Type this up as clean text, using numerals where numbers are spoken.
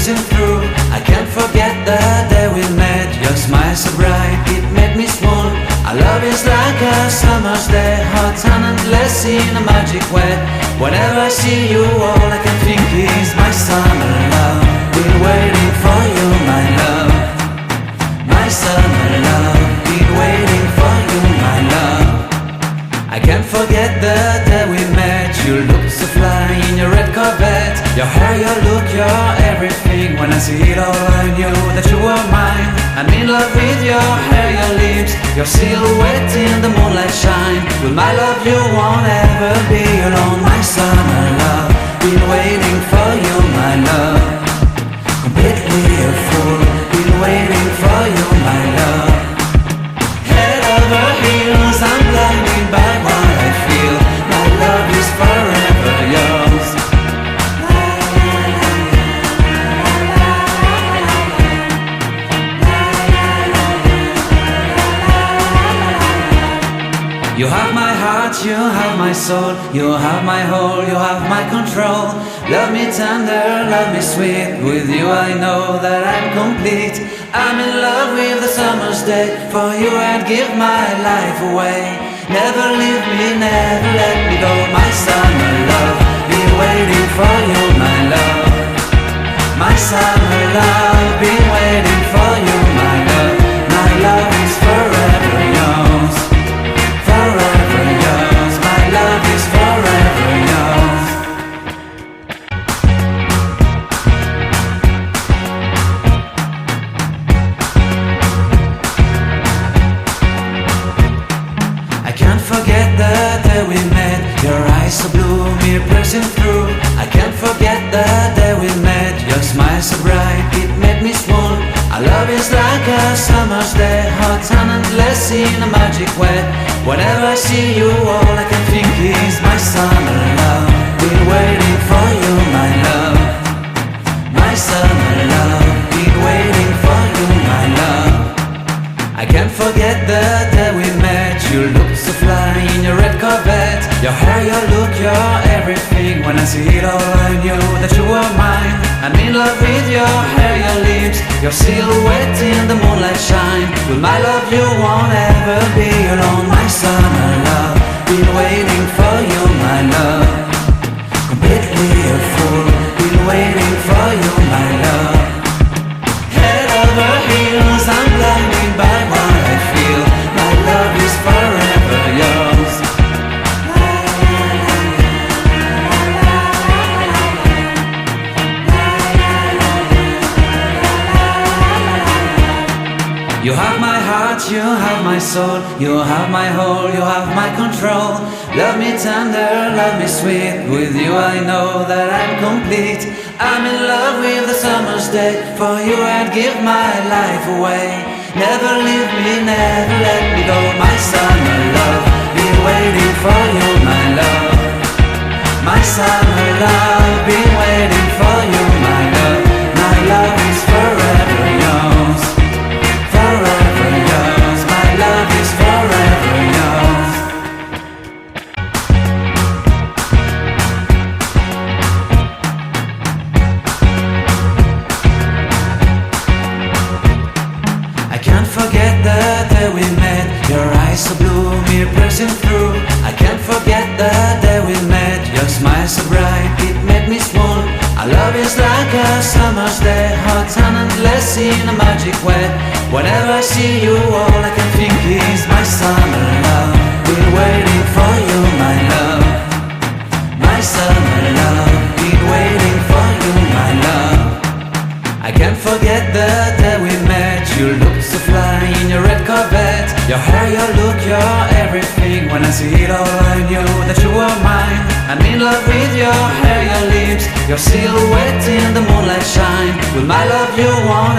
pressing through. I can't forget the day we met. Your smile so bright, it made me swoon. Our love is like a summer's day, hot and endless in a magic way. Whenever I see you, all I can think is my summer love. Been waiting for you, my love. My summer love. Been waiting for you, my love. I can't forget the day we met. You looked so fly in your red Corvette. Your hair, your look, your everything. When I see it all, I knew that you were mine. I'm in love with your hair, your lips, your silhouette in the moonlight shine. With my love you won't ever be alone. My summer love, been waiting for you, my love. Completely a fool, been waiting for you, my love. Head over heels, I'm blinded by what I feel. My love is forever yours. You have my heart, you have my soul, you have my whole, you have my control. Love me tender, love me sweet. With you I know that I'm complete. I'm in love with the summer's day. For you I'd give my life away. Never leave me, never let me go. My summer love, been waiting for you, my love. My summer love, been waiting for you, my love. My love is forever yours. Forever yours, my love is forever yours. I can't forget the day we met. Your eyes so blue, me pressing through. I can't forget the day we met. Your smile so bright, it made me swoon. Our love is like a summer's day, hot and endless in a magic way. Whenever I see you, all I can think is my summer love. Been waiting for you, my love. My summer love. Been waiting for you, my love. I can't forget the day we met. You looked so fly in your red Corvette. Your hair, your look, your everything. When I see it all, I knew that you were mine. I'm in love with your hair, your lips, your silhouette in the moonlight shine. With my love you won't ever be alone. My summer love, been waiting for you, my love. Completely a fool, been waiting for you, my love. Head over heels, I'm blinded by what I feel. My love is forever yours. You have my heart, you have my soul, you have my whole, you have my control. Love me tender, love me sweet. With you I know that I'm complete. I'm in love with the summer's day. For you I'd give my life away. Never leave me, never let me go. My summer love, been waiting for you, my love. My summer love, been waiting for you, my love. My love is forever yours. Forever yours, my love is forever yours. I can't forget the day we met. Your eyes so blue, me pressing through. I can't forget the day we met. Your smile so bright, it made me swoon. Our love is like a summer's day, hot and endless in a magic way. Whenever I see you, all I can think is my summer love. Been waiting for you, my love. My summer love. Been waiting for you, my love. I can't forget the day we met. You looked so fly in your red Corvette. Your hair, your look, your everything. When I see it all, I knew that you were mine. I'm in love with your hair, your lips, your silhouette in the moonlight shine. With my love you won't